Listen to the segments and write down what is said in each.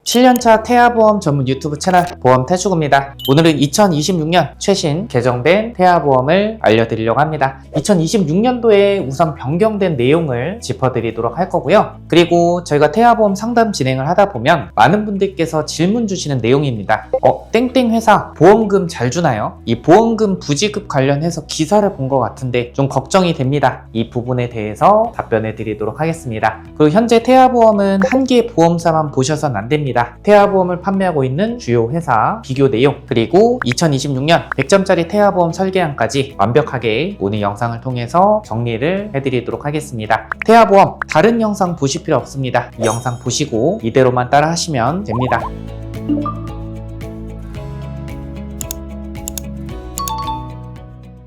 7년차 태아보험 전문 유튜브 채널 보험태주구입니다. 오늘은 2026년 최신 개정된 태아보험을 알려드리려고 합니다. 2026년도에 우선 변경된 내용을 짚어드리도록 할 거고요. 그리고 저희가 태아보험 상담 진행을 하다 보면 많은 분들께서 질문 주시는 내용입니다. 땡땡 회사 보험금 잘 주나요? 이 보험금 부지급 관련해서 기사를 본 것 같은데 좀 걱정이 됩니다. 이 부분에 대해서 답변해 드리도록 하겠습니다. 그리고 현재 태아보험은 한 개의 보험사만 보셔서는 안 됩니다. 태아보험을 판매하고 있는 주요 회사 비교 내용, 그리고 2026년 100점짜리 태아보험 설계안까지 완벽하게 오늘 영상을 통해서 정리를 해드리도록 하겠습니다. 태아보험 다른 영상 보실 필요 없습니다. 이 영상 보시고 이대로만 따라 하시면 됩니다.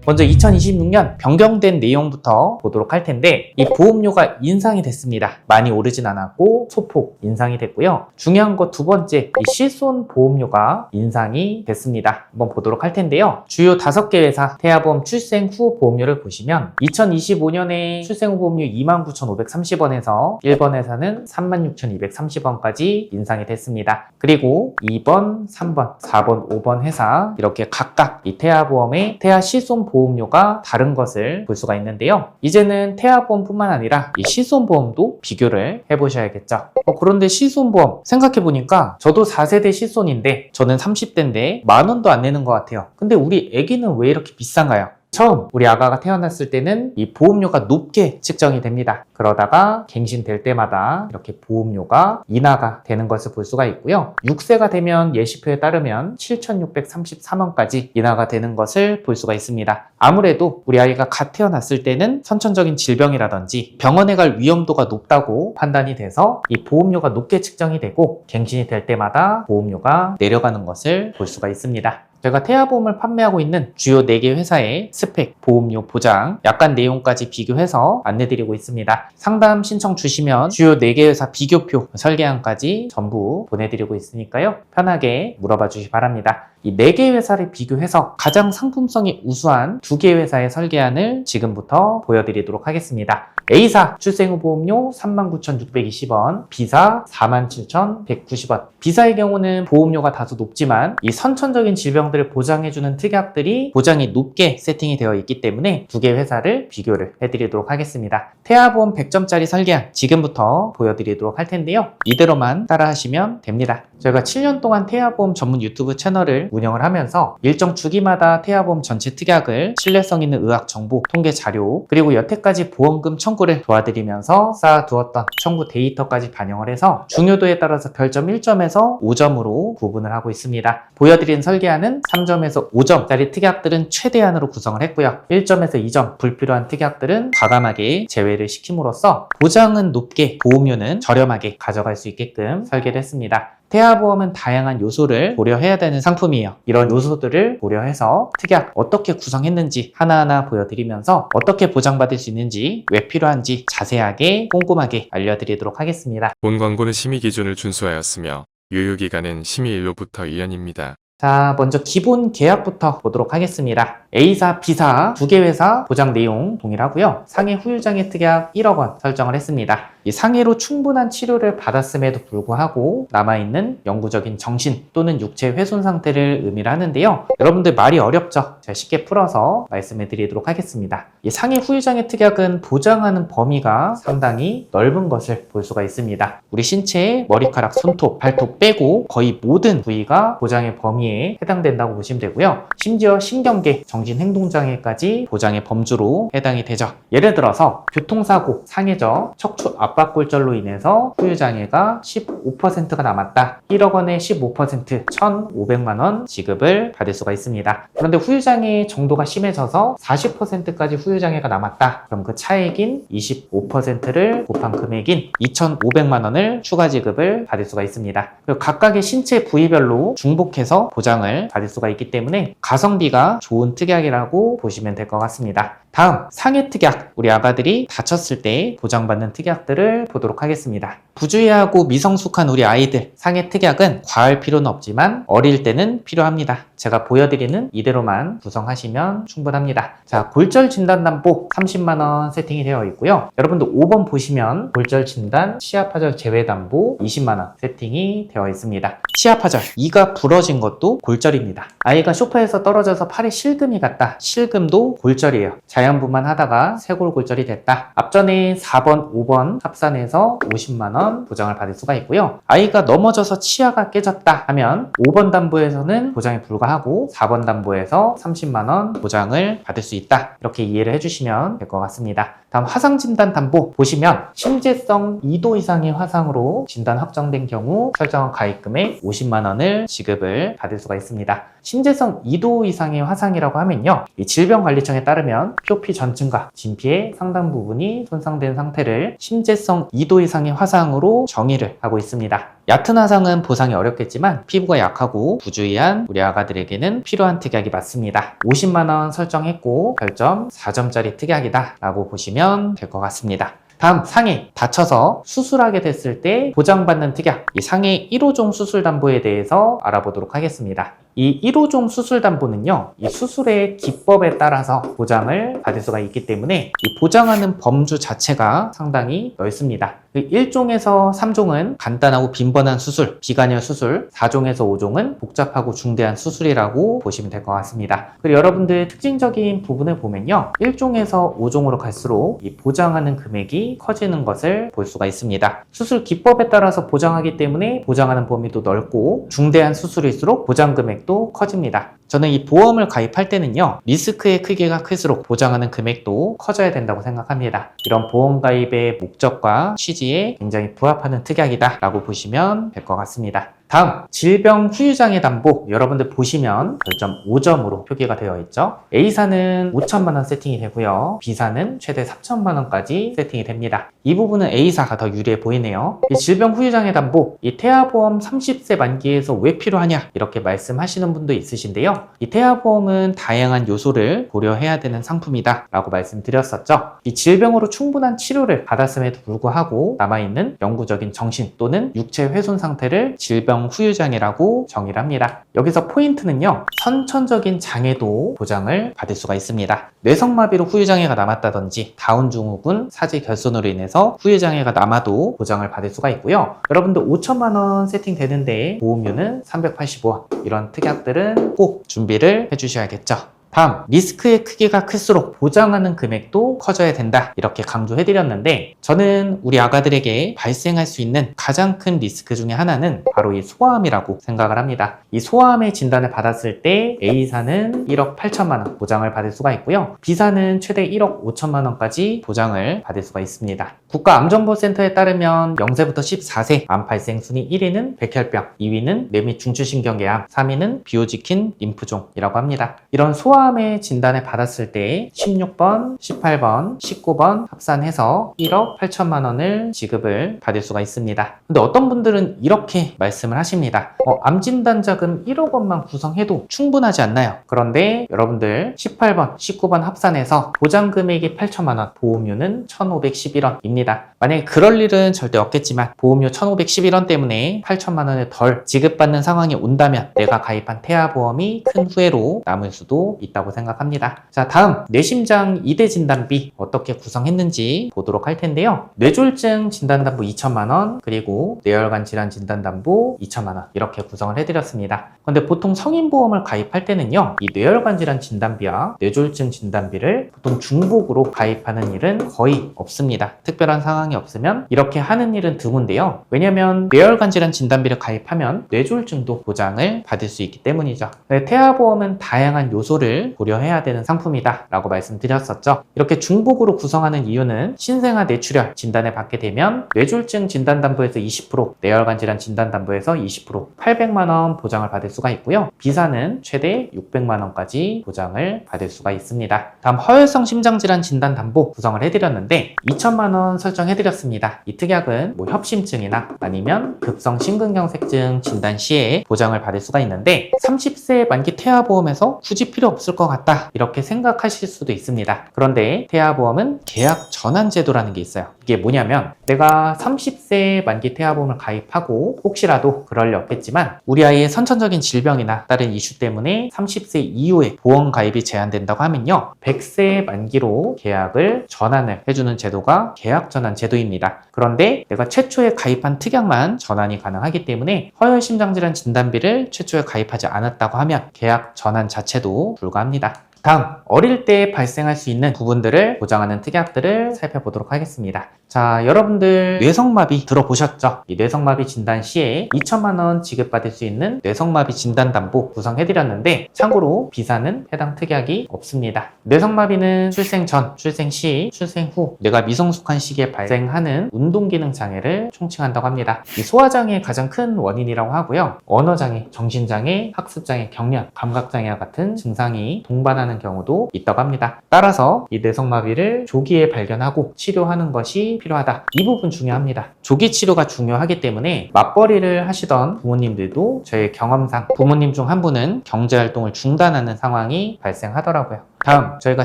먼저 2026년 변경된 내용부터 보도록 할 텐데, 이 보험료가 인상이 됐습니다. 많이 오르진 않았고 소폭 인상이 됐고요. 중요한 거 두 번째, 이 실손 보험료가 인상이 됐습니다. 한번 보도록 할 텐데요. 주요 5개 회사 태아보험 출생 후 보험료를 보시면 2025년에 출생 후 보험료 29,530원에서 1번 회사는 36,230원까지 인상이 됐습니다. 그리고 2번, 3번, 4번, 5번 회사 이렇게 각각 이 태아보험의 태아 실손 보험료가 다른 것을 볼 수가 있는데요. 이제는 태아보험뿐만 아니라 이 실손보험도 비교를 해보셔야겠죠. 그런데 실손보험 생각해보니까 저도 4세대 실손인데 저는 30대인데 10,000원도 안 내는 것 같아요. 근데 우리 애기는 왜 이렇게 비싼가요? 처음 우리 아가가 태어났을 때는 이 보험료가 높게 측정이 됩니다. 그러다가 갱신될 때마다 이렇게 보험료가 인하가 되는 것을 볼 수가 있고요. 6세가 되면 예시표에 따르면 7,633원까지 인하가 되는 것을 볼 수가 있습니다. 아무래도 우리 아이가 갓 태어났을 때는 선천적인 질병이라든지 병원에 갈 위험도가 높다고 판단이 돼서 이 보험료가 높게 측정이 되고 갱신이 될 때마다 보험료가 내려가는 것을 볼 수가 있습니다. 제가 태아보험을 판매하고 있는 주요 4개 회사의 스펙, 보험료, 보장, 약관 내용까지 비교해서 안내드리고 있습니다. 상담 신청 주시면 주요 4개 회사 비교표, 설계안까지 전부 보내드리고 있으니까요. 편하게 물어봐 주시기 바랍니다. 이 4개 회사를 비교해서 가장 상품성이 우수한 2개 회사의 설계안을 지금부터 보여드리도록 하겠습니다. A사 출생 후 보험료 39,620원, B사 47,190원. B사의 경우는 보험료가 다소 높지만 이 선천적인 질병들을 보장해주는 특약들이 보장이 높게 세팅이 되어 있기 때문에 2개 회사를 비교를 해드리도록 하겠습니다. 태아보험 100점짜리 설계안 지금부터 보여드리도록 할 텐데요. 이대로만 따라하시면 됩니다. 저희가 7년 동안 태아보험 전문 유튜브 채널을 운영을 하면서 일정 주기마다 태아보험 전체 특약을 신뢰성 있는 의학 정보, 통계 자료, 그리고 여태까지 보험금 청구를 도와드리면서 쌓아두었던 청구 데이터까지 반영을 해서 중요도에 따라서 별점 1점에서 5점으로 구분을 하고 있습니다. 보여드린 설계안은 3점에서 5점짜리 특약들은 최대한으로 구성을 했고요. 1점에서 2점 불필요한 특약들은 과감하게 제외를 시킴으로써 보장은 높게 보험료는 저렴하게 가져갈 수 있게끔 설계를 했습니다. 태아보험은 다양한 요소를 고려해야 되는 상품이에요. 이런 요소들을 고려해서 특약 어떻게 구성했는지 하나하나 보여드리면서 어떻게 보장받을 수 있는지, 왜 필요한지 자세하게 꼼꼼하게 알려드리도록 하겠습니다. 본 광고는 심의 기준을 준수하였으며 유효기간은 심의일로부터 1년입니다. 자, 먼저 기본 계약부터 보도록 하겠습니다. A사, B사 2개 회사 보장 내용 동일하고요. 상해 후유장애 특약 1억 원 설정을 했습니다. 이 상해로 충분한 치료를 받았음에도 불구하고 남아있는 영구적인 정신 또는 육체 훼손 상태를 의미를 하는데요. 여러분들 말이 어렵죠? 제가 쉽게 풀어서 말씀해 드리도록 하겠습니다. 이 상해 후유장애 특약은 보장하는 범위가 상당히 넓은 것을 볼 수가 있습니다. 우리 신체의 머리카락, 손톱, 발톱 빼고 거의 모든 부위가 보장의 범위에 해당된다고 보시면 되고요. 심지어 신경계, 정신행동장애까지 보장의 범주로 해당이 되죠. 예를 들어서 교통사고, 상해저, 척추 압박골절로 인해서 후유장애가 15%가 남았다. 1억 원에 15%, 1,500만 원 지급을 받을 수가 있습니다. 그런데 후유장애 정도가 심해져서 40%까지 후유장애가 남았다. 그럼 그 차액인 25%를 곱한 금액인 2,500만 원을 추가 지급을 받을 수가 있습니다. 그리고 각각의 신체 부위별로 중복해서 보장을 받을 수가 있기 때문에 가성비가 좋은 특약이라고 보시면 될 것 같습니다. 다음 상해 특약, 우리 아가들이 다쳤을 때 보장받는 특약들을 보도록 하겠습니다. 부주의하고 미성숙한 우리 아이들, 상해 특약은 과할 필요는 없지만 어릴 때는 필요합니다. 제가 보여드리는 이대로만 구성하시면 충분합니다. 자, 골절 진단담보 30만원 세팅이 되어 있고요. 여러분들 5번 보시면 골절 진단 치아파절 제외담보 20만원 세팅이 되어 있습니다. 치아파절, 이가 부러진 것도 골절입니다. 아이가 소파에서 떨어져서 팔에 실금이 갔다. 실금도 골절이에요. 자연분만 하다가 쇄골골절이 됐다. 앞전에 4번, 5번 합산해서 50만원 보장을 받을 수가 있고요. 아이가 넘어져서 치아가 깨졌다 하면 5번 담보에서는 보장이 불가하고 4번 담보에서 30만원 보장을 받을 수 있다. 이렇게 이해를 해주시면 될 것 같습니다. 다음 화상진단 담보 보시면 심재성 2도 이상의 화상으로 진단 확정된 경우 설정한 가입금의 50만원을 지급을 받을 수가 있습니다. 심재성 2도 이상의 화상이라고 하면요, 이 질병관리청에 따르면 표피 전증과 진피의 상당 부분이 손상된 상태를 심재성 2도 이상의 화상으로 정의를 하고 있습니다. 얕은 화상은 보상이 어렵겠지만 피부가 약하고 부주의한 우리 아가들에게는 필요한 특약이 맞습니다. 50만원 설정했고 별점 4점짜리 특약이다 라고 보시면 될 것 같습니다. 다음 상해, 다쳐서 수술하게 됐을 때 보장받는 특약, 이 상해 1호종 수술담보에 대해서 알아보도록 하겠습니다. 이 1호종 수술담보는요, 이 수술의 기법에 따라서 보장을 받을 수가 있기 때문에 이 보장하는 범주 자체가 상당히 넓습니다. 1종에서 3종은 간단하고 빈번한 수술, 비관여 수술, 4종에서 5종은 복잡하고 중대한 수술이라고 보시면 될 것 같습니다. 그리고 여러분들 특징적인 부분을 보면요, 1종에서 5종으로 갈수록 이 보장하는 금액이 커지는 것을 볼 수가 있습니다. 수술 기법에 따라서 보장하기 때문에 보장하는 범위도 넓고 중대한 수술일수록 보장 금액도 커집니다. 저는 이 보험을 가입할 때는요, 리스크의 크기가 클수록 보장하는 금액도 커져야 된다고 생각합니다. 이런 보험 가입의 목적과 취지에 굉장히 부합하는 특약이다 라고 보시면 될 것 같습니다. 다음, 질병 후유장애 담보. 여러분들 보시면 별점 5점으로 표기가 되어 있죠. A사는 5천만원 세팅이 되고요. B사는 최대 3천만원까지 세팅이 됩니다. 이 부분은 A사가 더 유리해 보이네요. 이 질병 후유장애 담보, 이 태아보험 30세 만기에서 왜 필요하냐 이렇게 말씀하시는 분도 있으신데요. 이 태아보험은 다양한 요소를 고려해야 되는 상품이다 라고 말씀드렸었죠. 이 질병으로 충분한 치료를 받았음에도 불구하고 남아있는 영구적인 정신 또는 육체 훼손 상태를 질병 후유장애라고 정의를 합니다. 여기서 포인트는요, 선천적인 장애도 보장을 받을 수가 있습니다. 뇌성마비로 후유장애가 남았다든지 다운증후군 사지 결손으로 인해서 후유장애가 남아도 보장을 받을 수가 있고요. 여러분들 5천만원 세팅되는데 보험료는 385원, 이런 특약들은 꼭 준비를 해주셔야겠죠. 다음, 리스크의 크기가 클수록 보장하는 금액도 커져야 된다 이렇게 강조해드렸는데, 저는 우리 아가들에게 발생할 수 있는 가장 큰 리스크 중에 하나는 바로 이 소아암이라고 생각을 합니다. 이 소아암의 진단을 받았을 때 A사는 1억 8천만원 보장을 받을 수가 있고요. B사는 최대 1억 5천만원까지 보장을 받을 수가 있습니다. 국가암정보센터에 따르면 0세부터 14세 암 발생 순위 1위는 백혈병, 2위는 뇌 및 중추신경계암, 3위는 비오지킨 림프종이라고 합니다. 이런 소아암의 진단을 받았을 때 16번, 18번, 19번 합산해서 1억 8천만 원을 지급을 받을 수가 있습니다. 근데 어떤 분들은 이렇게 말씀을 하십니다. 암 진단 자금 1억 원만 구성해도 충분하지 않나요? 그런데 여러분들 18번, 19번 합산해서 보장 금액이 8천만 원, 보험료는 1,511원입니다. 만약에 그럴 일은 절대 없겠지만 보험료 1,511원 때문에 8천만 원을 덜 지급받는 상황이 온다면 내가 가입한 태아보험이 큰 후회로 남을 수도 있다고 생각합니다. 자, 다음 뇌심장 2대 진단비 어떻게 구성했는지 보도록 할 텐데요. 뇌졸중 진단담보 2천만 원, 그리고 뇌혈관 질환 진단담보 2천만 원 이렇게 구성을 해드렸습니다. 그런데 보통 성인보험을 가입할 때는요, 이 뇌혈관 질환 진단비와 뇌졸중 진단비를 보통 중복으로 가입하는 일은 거의 없습니다. 특별한 상황이 없으면 이렇게 하는 일은 드문데요. 왜냐하면 뇌혈관 질환 진단비를 가입하면 뇌졸중도 보장을 받을 수 있기 때문이죠. 태아보험은 다양한 요소를 고려해야 되는 상품이다 라고 말씀드렸었죠. 이렇게 중복으로 구성하는 이유는 신생아 뇌출혈 진단을 받게 되면 뇌졸중 진단담보에서 20%, 뇌혈관 질환 진단담보에서 20%, 800만원 보장을 받을 수가 있고요. B사는 최대 600만원까지 보장을 받을 수가 있습니다. 다음 허혈성 심장질환 진단담보 구성을 해드렸는데 2천만원 설정해드렸습니다. 이 특약은 협심증이나 아니면 급성 심근경색증 진단 시에 보장을 받을 수가 있는데 30세 만기 태아보험에서 굳이 필요 없을 없을 것 같다 이렇게 생각하실 수도 있습니다. 그런데 태아보험은 계약 전환 제도라는 게 있어요. 이게 뭐냐면 내가 30세 만기 태아보험을 가입하고 혹시라도 그럴 리 없겠지만 우리 아이의 선천적인 질병이나 다른 이슈 때문에 30세 이후에 보험 가입이 제한된다고 하면요, 100세 만기로 계약을 전환을 해주는 제도가 계약 전환 제도입니다. 그런데 내가 최초에 가입한 특약만 전환이 가능하기 때문에 허혈심장질환 진단비를 최초에 가입하지 않았다고 하면 계약 전환 자체도 불가합니다. 다음, 어릴 때 발생할 수 있는 부분들을 보장하는 특약들을 살펴보도록 하겠습니다. 자, 여러분들 뇌성마비 들어보셨죠? 이 뇌성마비 진단 시에 2천만 원 지급받을 수 있는 뇌성마비 진단담보 구성해드렸는데 참고로 비사는 해당 특약이 없습니다. 뇌성마비는 출생 전, 출생 시, 출생 후 뇌가 미성숙한 시기에 발생하는 운동기능 장애를 총칭한다고 합니다. 이 소아장애의 가장 큰 원인이라고 하고요. 언어장애, 정신장애, 학습장애, 경련, 감각장애와 같은 증상이 동반하는 경우도 있다고 합니다. 따라서 이 뇌성마비를 조기에 발견하고 치료하는 것이 필요하다. 이 부분 중요합니다. 조기 치료가 중요하기 때문에 맞벌이를 하시던 부모님들도 저의 경험상 부모님 중 한 분은 경제활동을 중단하는 상황이 발생하더라고요. 다음, 저희가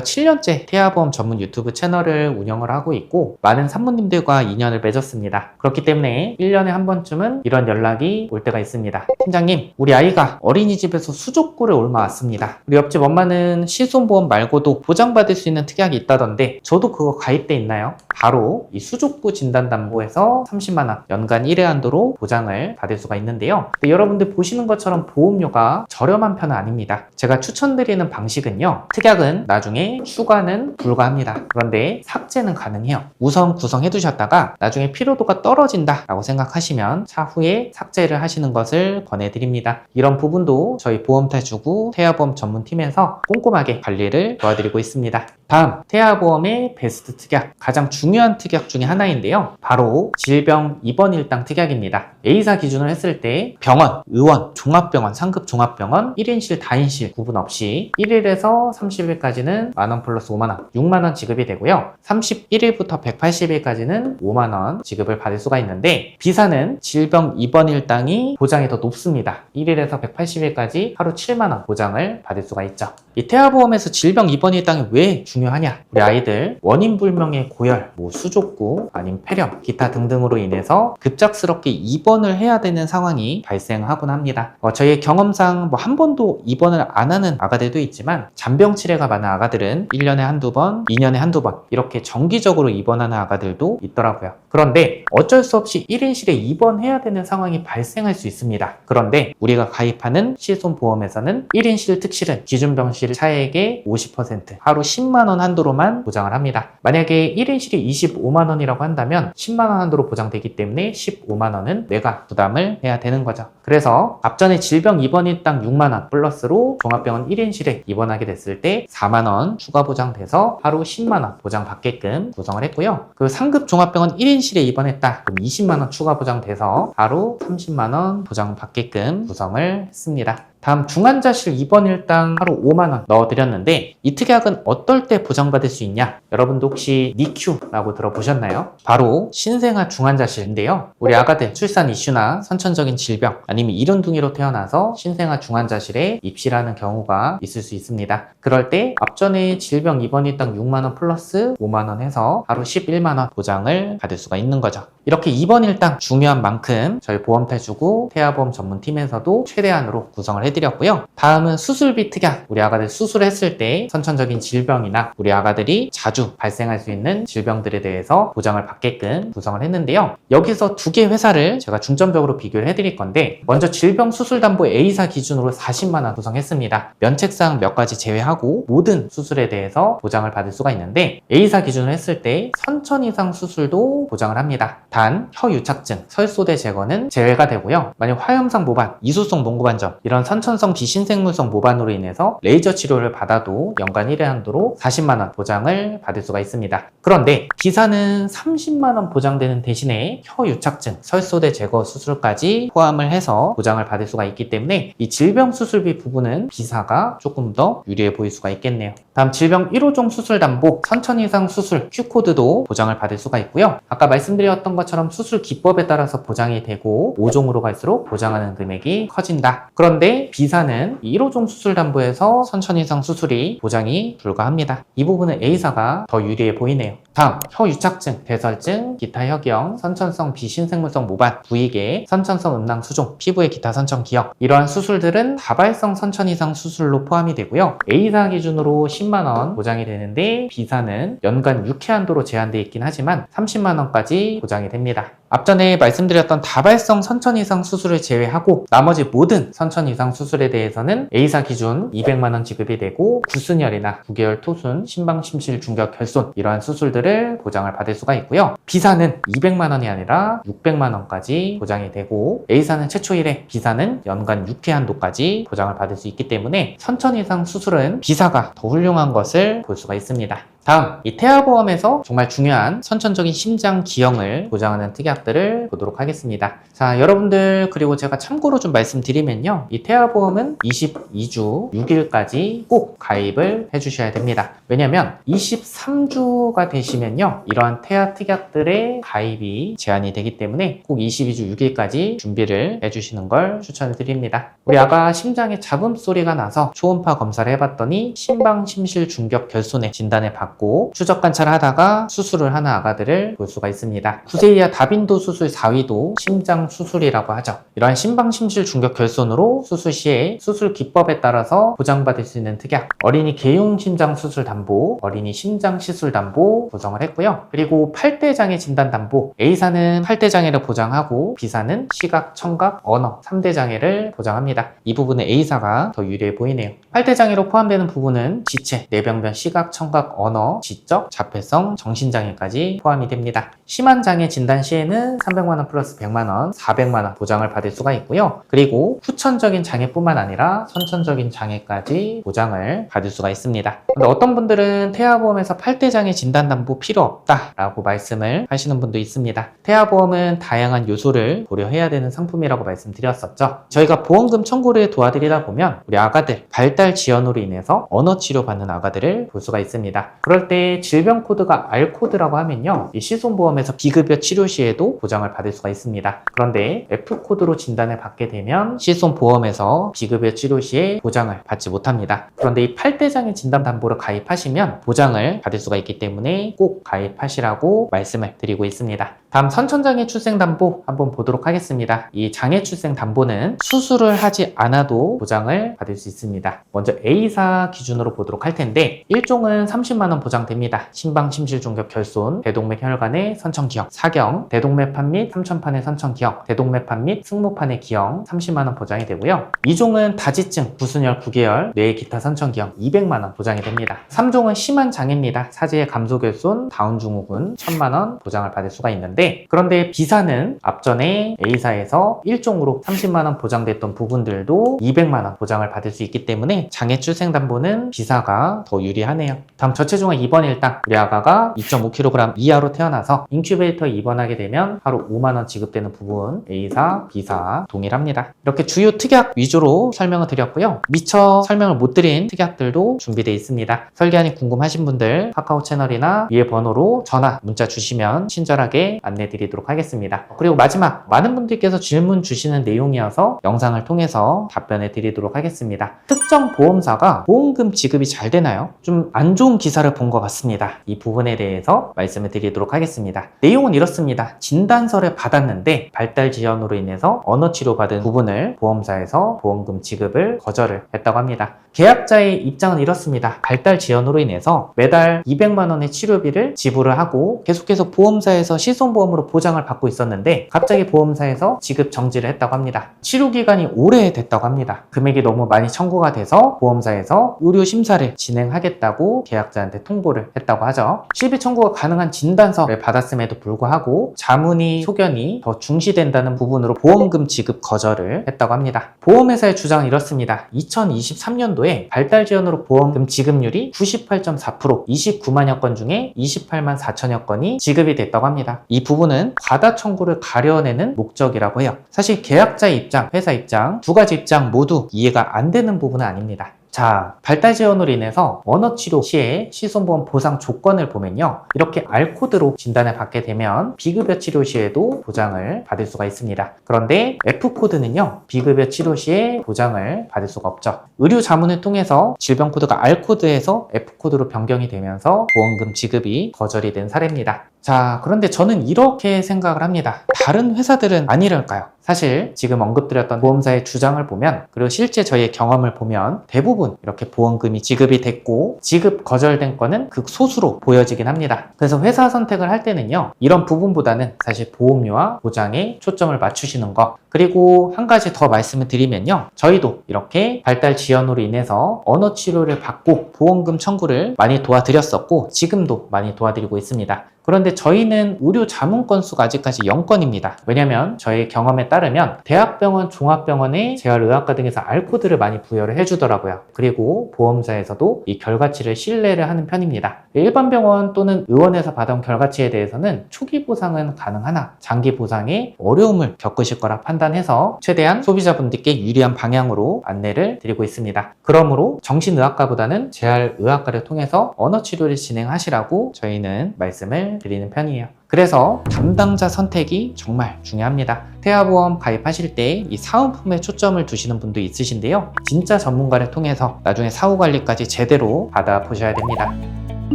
7년째 태아보험 전문 유튜브 채널을 운영을 하고 있고 많은 산모님들과 인연을 맺었습니다. 그렇기 때문에 1년에 한 번쯤은 이런 연락이 올 때가 있습니다. 팀장님, 우리 아이가 어린이집에서 수족구를 옮아왔습니다. 우리 옆집 엄마는 실손보험 말고도 보장받을 수 있는 특약이 있다던데 저도 그거 가입돼 있나요? 바로 이 수족구 진단담보에서 30만 원 연간 1회 한도로 보장을 받을 수가 있는데요. 근데 여러분들 보시는 것처럼 보험료가 저렴한 편은 아닙니다. 제가 추천드리는 방식은요, 특약은 나중에 추가는 불가합니다. 그런데 삭제는 가능해요. 우선 구성해 두셨다가 나중에 피로도가 떨어진다 라고 생각하시면 차후에 삭제를 하시는 것을 권해드립니다. 이런 부분도 저희 보험탈주구 태아보험 전문팀에서 꼼꼼하게 관리를 도와드리고 있습니다. 다음, 태아보험의 베스트 특약, 가장 중요한 특약 중에 하나인데요, 바로 질병 입원 일당 특약입니다. A사 기준으로 했을 때 병원, 의원, 종합병원, 상급 종합병원 1인실, 다인실 구분 없이 1일에서 30일까지는 만원 플러스 5만원, 6만원 지급이 되고요. 31일부터 180일까지는 5만원 지급을 받을 수가 있는데 비사는 질병 입원 일당이 보장이 더 높습니다. 1일에서 180일까지 하루 7만원 보장을 받을 수가 있죠. 이 태아보험에서 질병 입원 일당이 왜 중요하냐? 우리 아이들 원인 불명의 고열, 수족구, 아니면 폐렴, 기타 등등으로 인해서 급작스럽게 입원을 해야 되는 상황이 발생하곤 합니다. 저희의 경험상 한 번도 입원을 안 하는 아가들도 있지만 잔병 치레가 많은 아가들은 1년에 한두 번, 2년에 한두 번 이렇게 정기적으로 입원하는 아가들도 있더라고요. 그런데 어쩔 수 없이 1인실에 입원해야 되는 상황이 발생할 수 있습니다. 그런데 우리가 가입하는 실손보험에서는 1인실 특실은 기준병실 차액의 50%, 하루 10만원 한도로만 보장을 합니다. 만약에 1인실이 25만원이라고 한다면 10만원 한도로 보장되기 때문에 15만원은 내가 부담을 해야 되는 거죠. 그래서 앞전에 질병 입원 일당 6만원 플러스로 종합병원 1인실에 입원하게 됐을 때 4만원 추가 보장돼서 하루 10만원 보장받게끔 구성을 했고요. 그 상급 종합병원 1인실에 입원했다. 그럼 20만원 추가 보장돼서 하루 30만원 보장받게끔 구성을 했습니다. 다음, 중환자실 입원 일당 하루 5만원 넣어드렸는데 이 특약은 어떨 때 보장받을 수 있냐? 여러분도 혹시 NICU라고 들어보셨나요? 바로 신생아 중환자실인데요. 우리 아가들 출산 이슈나 선천적인 질병 아니면 이른둥이로 태어나서 신생아 중환자실에 입실하는 경우가 있을 수 있습니다. 그럴 때 앞전에 질병 입원 일당 6만원 플러스 5만원 해서 하루 11만원 보장을 받을 수가 있는 거죠. 이렇게 입원 일당 중요한 만큼 저희 보험탈주구 태아보험 전문팀에서도 최대한으로 구성을 해드렸고요. 다음은 수술비 특약. 우리 아가들 수술했을 때 선천적인 질병이나 우리 아가들이 자주 발생할 수 있는 질병들에 대해서 보장을 받게끔 구성을 했는데요. 여기서 두 개 회사를 제가 중점적으로 비교를 해드릴 건데 먼저 질병수술담보 A사 기준으로 40만원 구성했습니다. 면책사항 몇 가지 제외하고 모든 수술에 대해서 보장을 받을 수가 있는데 A사 기준으로 했을 때 선천 이상 수술도 보장을 합니다. 단 혀유착증, 설소대 제거는 제외가 되고요. 만약 화염상 모반, 이수성 몽고반점 이런 선천성 비신생물성 모반으로 인해서 레이저 치료를 받아도 연간 1회 한도로 40만원 보장을 받을 수가 있습니다. 그런데 비사는 30만 원 보장되는 대신에 혀 유착증, 설소대 제거 수술까지 포함을 해서 보장을 받을 수가 있기 때문에 이 질병 수술비 부분은 비사가 조금 더 유리해 보일 수가 있겠네요. 다음 질병 1호종 수술 담보, 선천 이상 수술 Q코드도 보장을 받을 수가 있고요. 아까 말씀드렸던 것처럼 수술 기법에 따라서 보장이 되고 5종으로 갈수록 보장하는 금액이 커진다. 그런데 비사는 1호종 수술 담보에서 선천 이상 수술이 보장이 불가합니다. 이 부분은 A사가 더 유리해 보이네요. 다음 혀 유착증, 대설증, 기타 혁경, 선천성 비신생물성 모발, 부위계, 선천성 음낭 수종, 피부의 기타 선천 기형, 이러한 수술들은 다발성 선천 이상 수술로 포함이 되고요. A사 기준으로 10만 원 보장이 되는데 B사는 연간 6회 한도로 제한되어 있긴 하지만 30만 원까지 보장이 됩니다. 앞전에 말씀드렸던 다발성 선천 이상 수술을 제외하고 나머지 모든 선천 이상 수술에 대해서는 A사 기준 200만 원 지급이 되고 구순혈이나 9개월 토순, 심방심실 중격 결손 이러한 수술들을 보장을 받을 수가 있고요. B사는 200만 원이 아니라 600만 원까지 보장이 되고 A사는 최초 1회, B사는 연간 6회 한도까지 보장을 받을 수 있기 때문에 선천 이상 수술은 B사가 더 훌륭한 것을 볼 수가 있습니다. 다음, 이 태아보험에서 정말 중요한 선천적인 심장 기형을 보장하는 특약들을 보도록 하겠습니다. 자, 여러분들 그리고 제가 참고로 좀 말씀드리면요. 이 태아보험은 22주 6일까지 꼭 가입을 해주셔야 됩니다. 왜냐면 23주가 되시면요. 이러한 태아 특약들의 가입이 제한이 되기 때문에 꼭 22주 6일까지 준비를 해주시는 걸 추천을 드립니다. 우리 아가 심장에 잡음 소리가 나서 초음파 검사를 해봤더니 심방심실 중격 결손의 진단을 받고 추적 관찰을 하다가 수술을 하는 아가들을 볼 수가 있습니다. 9세 이하 다빈도 수술 4위도 심장 수술이라고 하죠. 이러한 심방심실 중격 결손으로 수술 시에 수술 기법에 따라서 보장받을 수 있는 특약, 어린이 개용 심장 수술 담보, 어린이 심장 시술 담보 구성을 했고요. 그리고 8대 장애 진단 담보, A사는 8대 장애를 보장하고 B사는 시각, 청각, 언어 3대 장애를 보장합니다. 이 부분은 A사가 더 유리해 보이네요. 8대 장애로 포함되는 부분은 지체, 뇌병변, 시각, 청각, 언어, 지적, 자폐성, 정신장애까지 포함이 됩니다. 심한 장애 진단 시에는 300만원 플러스 100만원, 400만원 보장을 받을 수가 있고요. 그리고 후천적인 장애뿐만 아니라 선천적인 장애까지 보장을 받을 수가 있습니다. 근데 어떤 분들은 태아보험에서 8대 장애 진단 담보 필요 없다라고 말씀을 하시는 분도 있습니다. 태아보험은 다양한 요소를 고려해야 되는 상품이라고 말씀드렸었죠. 저희가 보험금 청구를 도와드리다 보면 우리 아가들 발달 지연으로 인해서 언어 치료 받는 아가들을 볼 수가 있습니다. 그럴 때 질병 코드가 R코드라고 하면요. 이 실손보험에서 비급여 치료 시에도 보장을 받을 수가 있습니다. 그런데 F코드로 진단을 받게 되면 실손보험에서 비급여 치료 시에 보장을 받지 못합니다. 그런데 이 8대 장애 진단 담보를 가입하시면 보장을 받을 수가 있기 때문에 꼭 가입하시라고 말씀을 드리고 있습니다. 다음 선천장애 출생담보 한번 보도록 하겠습니다. 이 장애 출생담보는 수술을 하지 않아도 보장을 받을 수 있습니다. 먼저 A사 기준으로 보도록 할 텐데 1종은 30만원 보장됩니다. 심방심실 중격 결손, 대동맥 혈관의 선천기형, 사경, 대동맥판 및 삼천판의 선천기형, 대동맥판 및 승모판의 기형 30만원 보장이 되고요. 2종은 다지증, 구순혈 9개월, 뇌의 기타 선천기형 200만원 보장이 됩니다. 3종은 심한 장애입니다. 사지의 감소결손, 다운증후군 1000만원 보장을 받을 수가 있는데 그런데 B사는 앞전에 A사에서 1종으로 30만원 보장됐던 부분들도 200만원 보장을 받을 수 있기 때문에 장애 출생담보는 B사가 더 유리하네요. 다음 저체중의 입원 일당, 우리 아가가 2.5kg 이하로 태어나서 인큐베이터에 입원하게 되면 하루 5만원 지급되는 부분 A사, B사 동일합니다. 이렇게 주요 특약 위주로 설명을 드렸고요. 미처 설명을 못 드린 특약들도 준비되어 있습니다. 설계안이 궁금하신 분들 카카오 채널이나 위에 번호로 전화, 문자 주시면 친절하게 안내 드리도록 하겠습니다. 그리고 마지막, 많은 분들께서 질문 주시는 내용이어서 영상을 통해서 답변해 드리도록 하겠습니다. 특정 보험사가 보험금 지급이 잘 되나요? 좀 안 좋은 기사를 본 것 같습니다. 이 부분에 대해서 말씀을 드리도록 하겠습니다. 내용은 이렇습니다. 진단서를 받았는데 발달 지연으로 인해서 언어 치료 받은 부분을 보험사에서 보험금 지급을 거절을 했다고 합니다. 계약자의 입장은 이렇습니다. 발달 지연으로 인해서 매달 200만 원의 치료비를 지불을 하고 계속해서 보험사에서 실손보험 실손보험으로 보장을 받고 있었는데 갑자기 보험사에서 지급 정지를 했다고 합니다. 치료기간이 오래됐다고 합니다. 금액이 너무 많이 청구가 돼서 보험사에서 의료 심사를 진행하겠다고 계약자한테 통보를 했다고 하죠. 실비 청구가 가능한 진단서를 받았음에도 불구하고 자문이 소견이 더 중시된다는 부분으로 보험금 지급 거절을 했다고 합니다. 보험회사의 주장은 이렇습니다. 2023년도에 발달 지원으로 보험금 지급률이 98.4%, 29만여 건 중에 28만 4천여 건이 지급이 됐다고 합니다. 이 부분은 과다 청구를 가려내는 목적이라고 해요. 사실 계약자의 입장, 회사 입장, 두 가지 입장 모두 이해가 안 되는 부분은 아닙니다. 자, 발달 지원으로 인해서 언어치료 시에 실손보험 보상 조건을 보면요. 이렇게 R코드로 진단을 받게 되면 비급여 치료 시에도 보장을 받을 수가 있습니다. 그런데 F코드는요. 비급여 치료 시에 보장을 받을 수가 없죠. 의료 자문을 통해서 질병코드가 R코드에서 F코드로 변경이 되면서 보험금 지급이 거절이 된 사례입니다. 자, 그런데 저는 이렇게 생각을 합니다. 다른 회사들은 안 이럴까요? 사실 지금 언급드렸던 보험사의 주장을 보면 그리고 실제 저희의 경험을 보면 대부분 이렇게 보험금이 지급이 됐고 지급 거절된 건은 극소수로 보여지긴 합니다. 그래서 회사 선택을 할 때는요. 이런 부분보다는 사실 보험료와 보장에 초점을 맞추시는 것 그리고 한 가지 더 말씀을 드리면요. 저희도 이렇게 발달 지원으로 인해서 언어 치료를 받고 보험금 청구를 많이 도와드렸었고 지금도 많이 도와드리고 있습니다. 그런데 저희는 의료 자문 건수가 아직까지 0건입니다. 왜냐면 저희 경험에 따르면 대학병원, 종합병원의 재활의학과 등에서 R코드를 많이 부여를 해주더라고요. 그리고 보험사에서도 이 결과치를 신뢰를 하는 편입니다. 일반 병원 또는 의원에서 받아온 결과치에 대해서는 초기 보상은 가능하나 장기 보상에 어려움을 겪으실 거라 판단해서 최대한 소비자분들께 유리한 방향으로 안내를 드리고 있습니다. 그러므로 정신의학과보다는 재활의학과를 통해서 언어치료를 진행하시라고 저희는 말씀을 드리는 편이에요. 그래서 담당자 선택이 정말 중요합니다. 태아보험 가입하실 때 이 사은품에 초점을 두시는 분도 있으신데요. 진짜 전문가를 통해서 나중에 사후관리까지 제대로 받아보셔야 됩니다.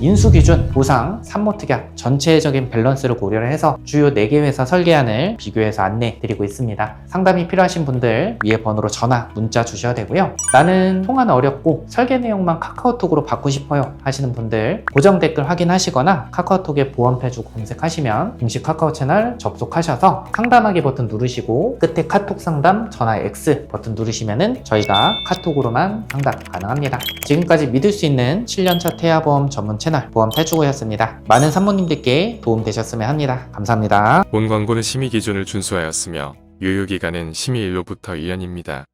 인수기준, 보상, 산모특약, 전체적인 밸런스를 고려를 해서 주요 4개 회사 설계안을 비교해서 안내 드리고 있습니다. 상담이 필요하신 분들 위에 번호로 전화, 문자 주셔야 되고요. 나는 통화는 어렵고 설계 내용만 카카오톡으로 받고 싶어요 하시는 분들 고정 댓글 확인하시거나 카카오톡에 보험패주 검색하시면 공식 카카오 채널 접속하셔서 상담하기 버튼 누르시고 끝에 카톡 상담 전화 X 버튼 누르시면은 저희가 카톡으로만 상담 가능합니다. 지금까지 믿을 수 있는 7년차 태아보험 전문 채널 보험패주고였습니다. 많은 산모님들께 도움되셨으면 합니다. 감사합니다. 본 광고는 심의 기준을 준수하였으며 유효기간은 심의일로부터 1년입니다.